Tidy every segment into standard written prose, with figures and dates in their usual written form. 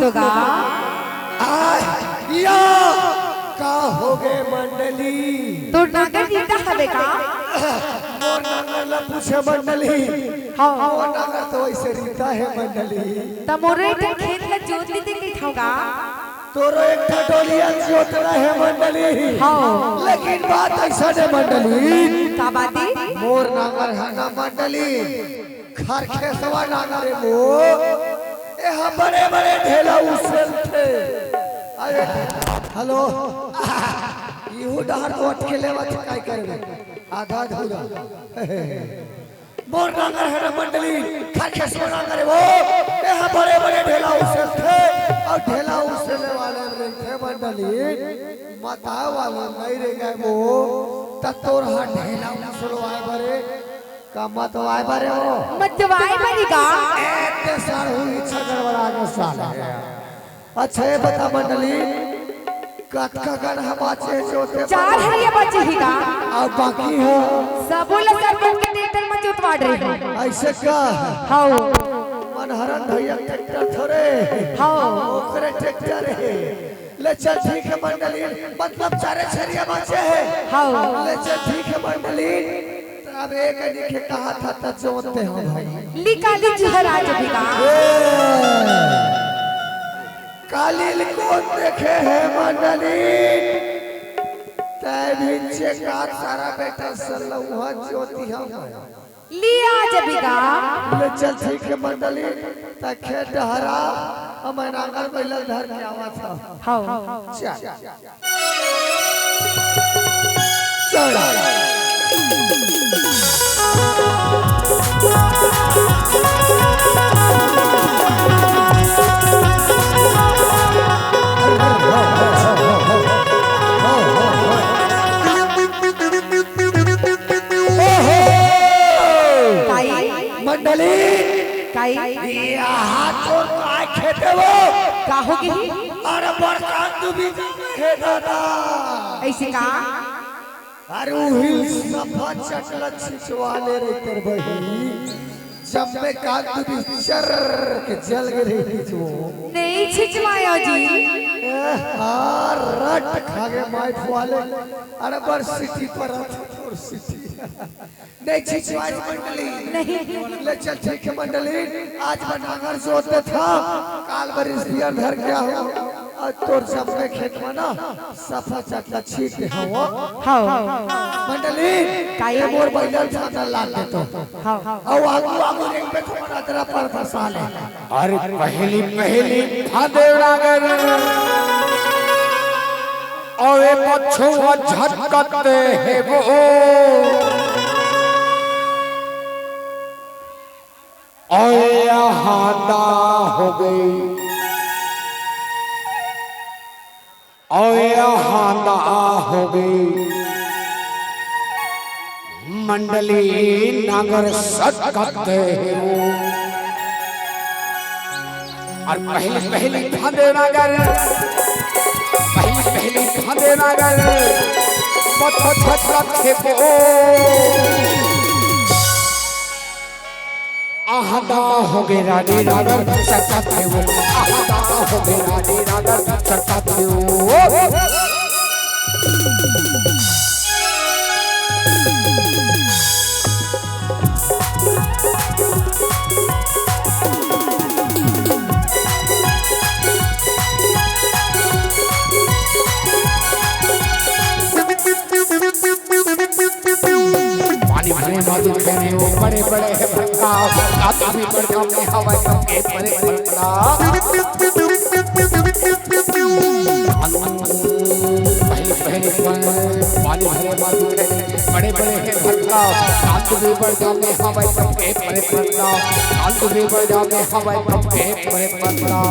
लोग या का हो गए मंडली तो नागर जीता हवे का मोर नागर ला पूछे मंडली हां मोर नागर तो ऐसे रीता है मंडली त मोरे के खेत ला जोत दी के थाऊगा तोरो एक डोलिया जोत रहे मंडली हां लेकिन बात ऐसा है मंडली का बाती मोर नागर है ना मंडली खर खेसवा नागर है वो यहाँ बड़े बड़े ढेला उसल थे अरे हेलो यू डहर तो अटके लेवा काय करबे आधा अधूरा मोर नागर है ना मंडली खर खेसवा नागर है वो यहाँ बड़े बड़े ढेला उसल थे और ढेला उछलने वाले थे मंडली माता वाले नहीं रह गए वो तत्तोर हा ढेला उछलवाए बरे का मतवाए बरे हो मतवाए बरेगा इतने साल हुई छगड़ बड़ा के साल अच्छा ये बता मंडली कटका गन हम बाचे जोते चार हरिया बचे ही का और बाकी है सबोला सरपंच के ट्रैक्टर में जोतवा रहे ऐसे का हां मनहरन भैया ट्रैक्टर थोड़े हां ओकरे ट्रैक्टर है ले चल ठीक है मंडली मतलब चारे छरिया बचे है हां ले चल ठीक है मंडली अब एक लिखे कहा था त जोते हो भाई लिकाली जुहराज भी का कालील को देखे है मंडली तै भी चेकार सारा बेटा सल्लुहा ज्योति हम लिया जबिगा ले चल ठीक है मंडली त खेत डहरा हम नागर बैल धर के आवा था हां चल चल मंडली काई यहाँ तो काय खेते वो का होगी अरे बरकात भी है दादा ऐसे का अरे उहिल सफा चटला छिचवाले रे कर बही जब में काट भी चर के जल गए जो नहीं छिचवाया जी हां रट खागे माइट वाले अरे बर सिटी पर और सिटी नहीं छिचवाई मंडली नहीं ले चल ठीक है मंडली आज बनागर जोते था काल बरिस बियर धर गया हो और तोर सब में खेत में ना सफा चटला छीट हो हां मंडली काये मोर बैल छाता लाग दे तो हां और आगू आगू एक पे तुम्हारा तेरा पर फसाल है अरे पहली पहली फादे नागर ओए पछुआ झटकते है वो ओए हादा हो गई ओए हादा हो गई मंडली नागर सटकते है वो और पहली पहली फादे नागर पहली फादे नागर पछो झटकते वो आहदा हो गए रानी नागर सटकते वो आहदा हो गए रानी नागर सटकते वो भरे मधु कहने वो बड़े बड़े है भटका आते भी बढ़ में हवा के बड़े भटका पहले पहले पानी भरे मधु कहने बड़े बड़े है भटका आते भी बढ़ में हवा के बड़े भटका आते भी बढ़ में हवा के बड़े भटका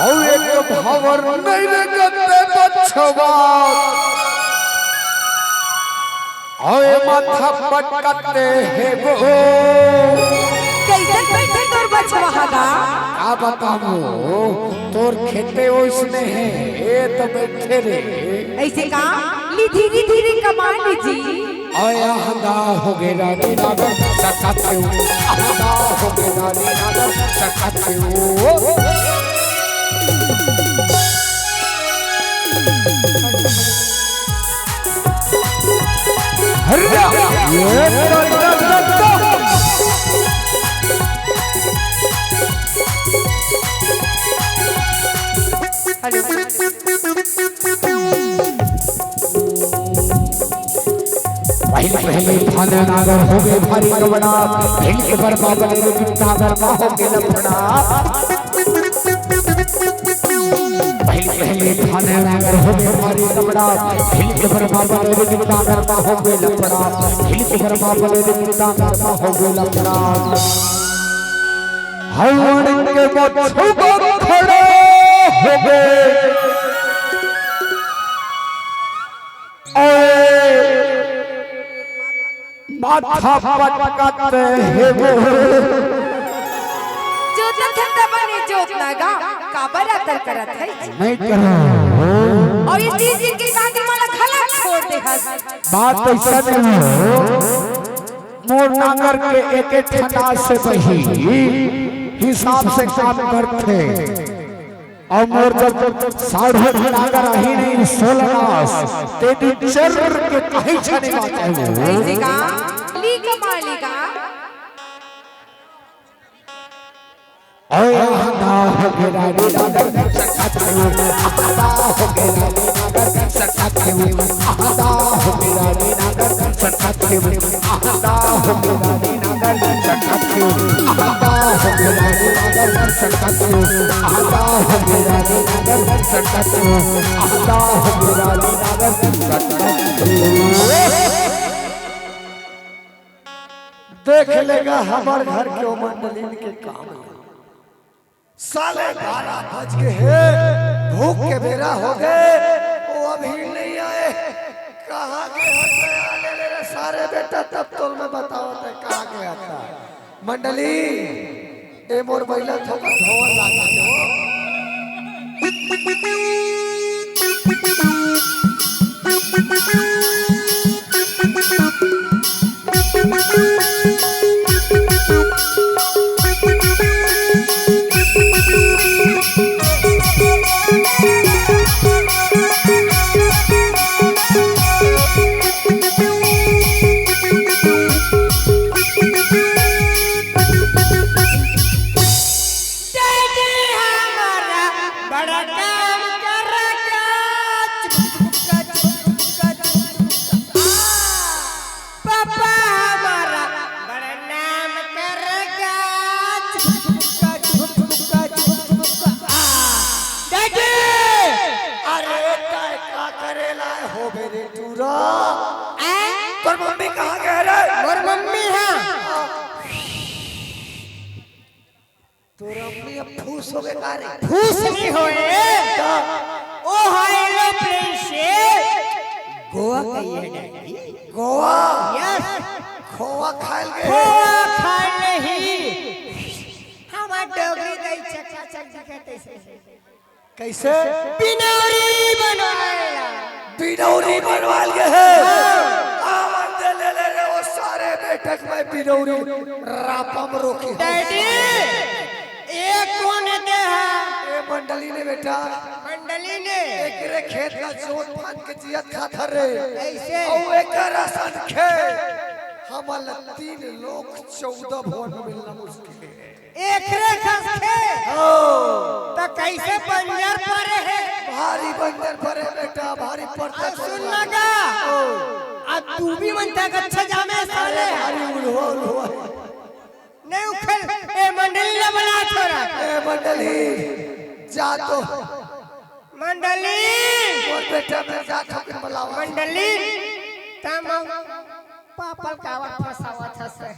और एक भवर नहीं लगते बच्चवा ओए माथा पटकते है वो कैसे बैठे तोर बचवा हगा क्या बताऊं तोर खेते उसने है ये तो बैठे रे ऐसे का ली धीरे धीरे कमान जी ओए हदा हो गए रानी नागर सटकते हो हदा हो गए रानी नागर सटकते हो पहले थाने नागर हो गए भारी कबड़ा हिल के बर्मा बने नागर का हो गए लफड़ा पहले थाने नागर हो गए भारी कबड़ा हिल के बर्मा बने नागर का हो गए लफड़ा हिल के बर्मा बने नागर का हो गए लफड़ा हवन के बच्चों को खड़े हो गए माथा पटकाते हैं वो जोत ठंडा बने जोत लगा काबर अतर करत है नहीं करो और इस चीज के काके माला खला छोड़ दे हस बात ऐसा नहीं हो मोर नागर के एक एक ठंडा से बही हिसाब से काम करते और मोर जब साढ़े नागर ही नहीं 16 तेरी चर के कहीं छने बात है वो ऐसे का ली कमालेगा ओए हदा हो गया रे नागर सकते हो हदा हो गया रे नागर सकते हो हदा हो गया रे नागर सकते हो हदा हो गया रे नागर सकते हो हदा हो गया रे नागर सकते हो हदा हो गया रे नागर सकते हो हदा हो गया रे नागर सकते देख लेगा हमार घर के ओ मंडलीन के काम साले 12 बज के है भूख के बेरा हो गए वो अभी नहीं आए कहाँ गया आने ले रे सारे बेटा तब तो मैं बताओ ते कहाँ गया था मंडली ए मोर बैला थोड़ा धोवन लागा दो फूस नहीं होए ओ हाय लो प्रिंसे गोवा कहिए डैडी गोवा यस खोवा खाल गए गोवा खाए नहीं हमार डोगरी दई चका चक दिखते से कैसे बिनौरी बनवाएला बिनौरी बनवाल गए है आवन दे ले रे वो सारे बैठक में बिनौरी रापम रोकी डैडी एक कौन दे है ए मंडली ने बेटा मंडली ने एकरे खेत का जोत फान के जियत खातर रे ऐसे औ एकर आसान खे हमल 3 लोग 14 भवन में मिलना मुश्किल है एकरे खस खे ओ तो कैसे बंजर परे है भारी बंदर परे बेटा भारी पड़ता सुन लगा अब तू भी मनता अच्छा जामे साले भारी उल्हो नहीं उखल ए मंडली ने बना छोड़ा ए मंडली जा तो मंडली और बेटा मैं जा तो के बुलावा मंडली तम पापल कावा फसावा था से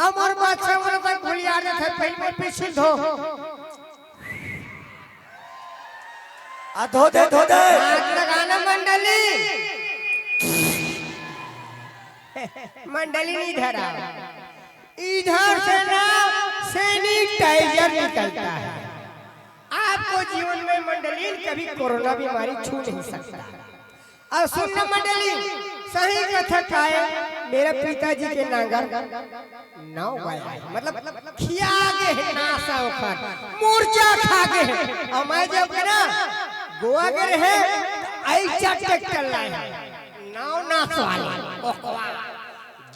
अमर बादशाह मन को भूलिया ने थे पहले पीछे धो आ धो दे हाथ लगाना मंडली मंडली नहीं धरा इधर से ना सैनिटाइजर निकलता है आपको जीवन में मंडलीन कभी कोरोना बीमारी छू नहीं सकता और सुनना मंडली सही कथा खाए मेरे पिताजी के नागर 9 गया मतलब खिया गए नासा उखड़ मूर्छा खा गए और मैं जब ना गोवा गए है ऐसा ट्रैक्टर लाए 9 नास वाला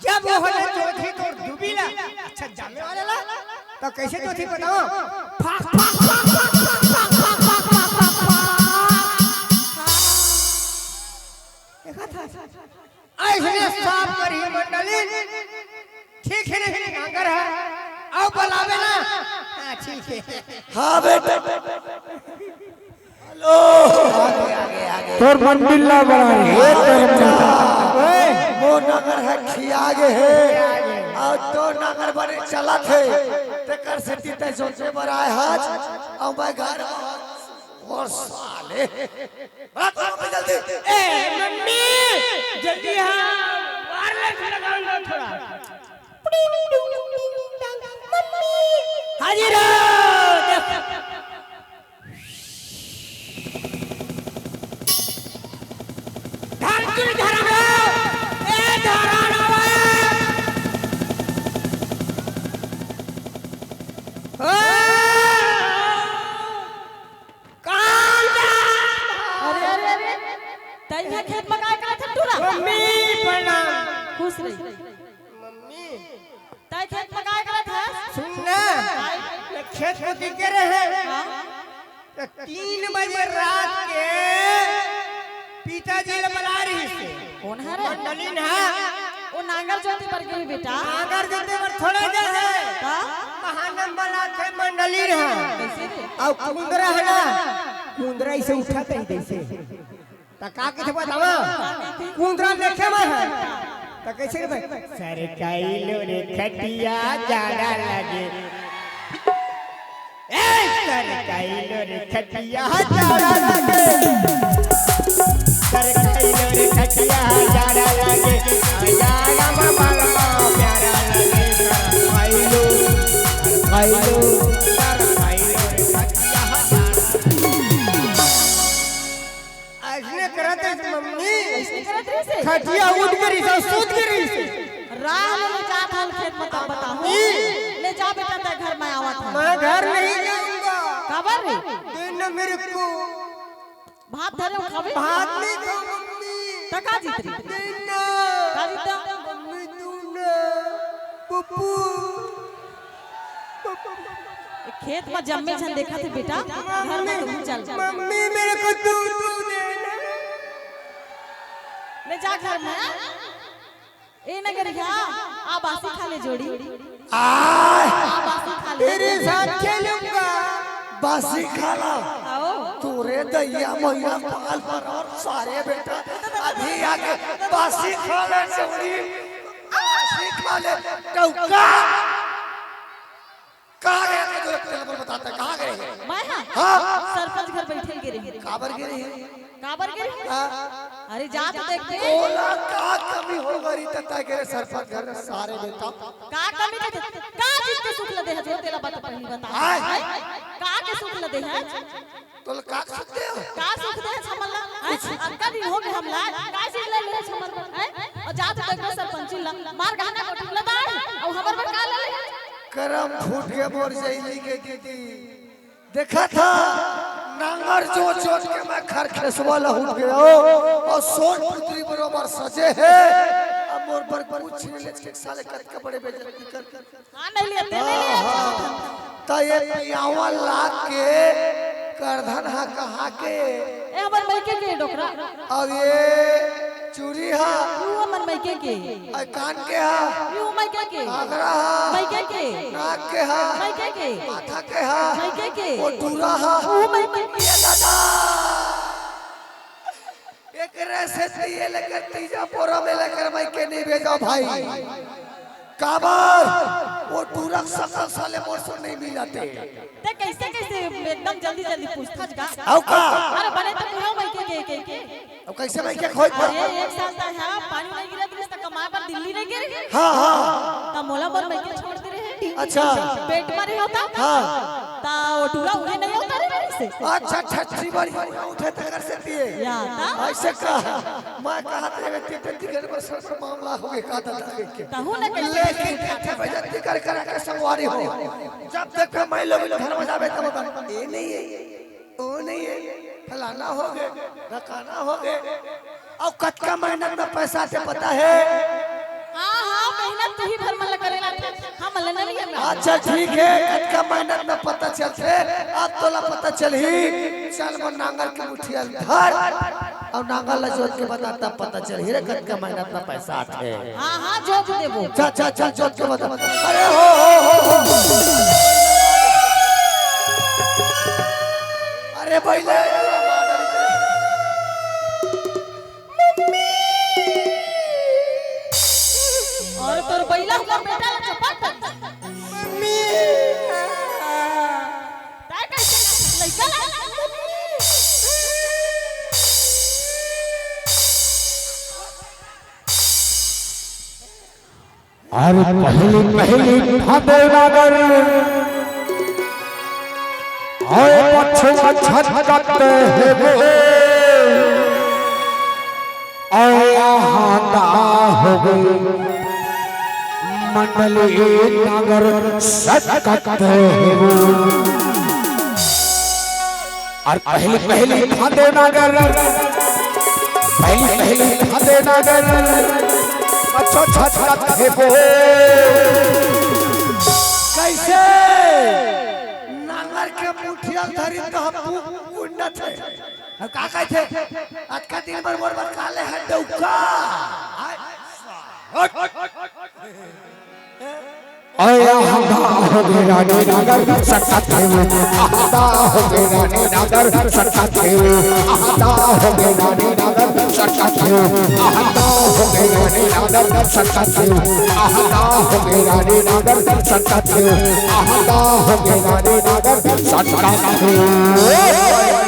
जब वो होले चौथी तो डूबीला अच्छा जामे वाला ला तो कैसे चौथी बताओ फाक फाक फाक फाक फाक फाक फाक फाक सीखे हाँ बेटा हेलो तोर मंडिला बना है वो नगर है खियागे है और तो नगर बने चला थे तेकर से तीते सोचे बराए हाज और मैं घर और साले बड़ा काम पे जल्दी ए मम्मी जल्दी हाँ वायरलेस लगाओ ना थोड़ा मम्मी हाजिर धारकुल धराना ए धराना तैया खेत में काय करत टूरा मम्मी प्रणाम खुश रही मम्मी तै खेत में काय करत है सुनना ये खेत में दिखे रहे 3 बजे रात के पिताजी ने बुला रही से कौन है रे मंडलीन है वो नांगर जोती पर गई बेटा अगर जते पर थोड़ा जा है का महानम बना थे मंडलीन है कैसे रे और कुंदरा है ना कुंदरा इसे उठाते ही जैसे त का के बतावा कुंदरा देखे में है त कैसे रे भाई सरकाइलो रे खटिया जाड़ा लगे ए सरकाइलो रे खटिया जाड़ा लगे सरकाइलो रे खटिया जाड़ा लगे जाड़ा बाबा प्यारा लगे सरकाइलो सरकाइलो सरकाइलो रे खटिया ऐसने करते मम्मी कैसे करत रे से खटिया उठ गई से सूत गई से राम ले जात हल खेत में तब बताऊं ले जा बेटा ते घर में आवत है मैं घर नहीं जाऊंगा खबर रे दिन मेरे को भात धरे खावे भात नहीं दो मम्मी टका जीत रे दिन का जीत मम्मी तू ना पप्पू खेत में जम्मे छन देखा थे बेटा घर में तू चल मम्मी मेरे को दूध देना ले जा घर में ए नगर क्या आ बासी खा ले जोड़ी आय आ बासी खा ले तेरे साथ खेलूंगा बासी खाला आओ तोरे दैया मैया पाल पर और सारे बेटा अभी आके बासी खाले चौड़ी बासी खाले टौका कहाँ गए थे जो टेलीफोन बताता है कहाँ गए हैं मैं हाँ सरपंच घर बैठे गिरे काबर गिरे हैं काबर गिरे अरे जा तो देखते ओला का कमी हो गई तता के सरपंच घर में सारे बेटा का कमी थे का चीज के सुख लदे है जो तेरा बात पहली बता हाय। का के सुख लदे है तो का सकते हो का सुख दे छमल्ला अंका दिन हो गए हमला का चीज ले ले छमल्ला और जा तो देखो सरपंच ला मार गाना को ठुला दार और हमर पर का ले ले करम फूट के मोर जैली के दीदी देखा था नांगर जो चोट के मैं खर खसवा लहुट गया और सोन पुत्री बरोबर सजे है अब मोर पर कुछ ले के साले कट के बड़े बेइज्जती कर हां नहीं लेते नहीं लिए त ये पियावा लाग के करधन हा कहा के ए हमर मैके के डोकरा अब ये चूड़ी हा यू हमर मैके के और कान के हा यू मैके के आगरा हा मैके के नाक के हा मैके के माथा के हा मैके के वो टूरा हा ओ मैके ये दादा एक रैसे ये लेकर तीजा पोरा में लेकर मैं के नहीं भेजा भाई काबर वो टूरा सकल साले मोर से नहीं मिलाते ते कैसे कैसे एकदम जल्दी जल्दी पूछताछ का औ का अरे बने तो कहो मैके के अब कैसे मैं क्या खोज पर अरे एक साल ता है पानी नहीं गिरा दिस तक कमा पर दिल्ली नहीं गिरे हां हां ता मोला पर मैके छोड़ दे रहे अच्छा पेट मारे होता हां ता वो टूरा उन्हें नहीं होता रे से अच्छा छठी बारी उठे तकर से दिए या ता ऐसे कहा मैं कहा तेरे टिकट घर पर सब मामला हो गया का दादा के कहूं ना कैसे लेकिन कैसे बेइज्जती कर कर के संगवारी हो जब तक मैं लोग घर में जावे तब ये नहीं है वो नहीं है फलाना हो गए रकाना हो गए और कटका मेहनत में पैसा से पता है हां हां मेहनत तू ही भर मन करेला हम मन नहीं है अच्छा ठीक है कटका मेहनत में पता चलते अब तोला पता चल ही चल वो नांगल की मुठिया धर और नांगल ला जोत के बताता पता चल ही रे कटका मेहनत में पैसा आते हां हां जोत देबो चल चल चल जोत के बता अरे हो अरे पहले और तोर बैला हमर बेटा ला चपट मम्मी काय कैसे लइका ला अरे पहली पहली भादे नगर आए पछुआ छटकते हैं वो आया हादा हो गई मंडली नगर सटकते हैं वो और पहली पहली भादे नगर पहली पहली भादे नगर अच्छा छटकते वो कैसे नांगर के मुठिया धरी तो गुंडा थे अब का कहते आज का दिन भर मोर काले है डौका आया हंगा हो गए रानी नगर सटकते हुए आदा हो गए रानी नगर सटकते हुए आदा हो गए रानी नगर सटकते हुए आदा हो गए रानी नगर सटकते हुए आदा हो गए रानी नगर सटकते हुए आदा हो गए रानी नगर सटकते हुए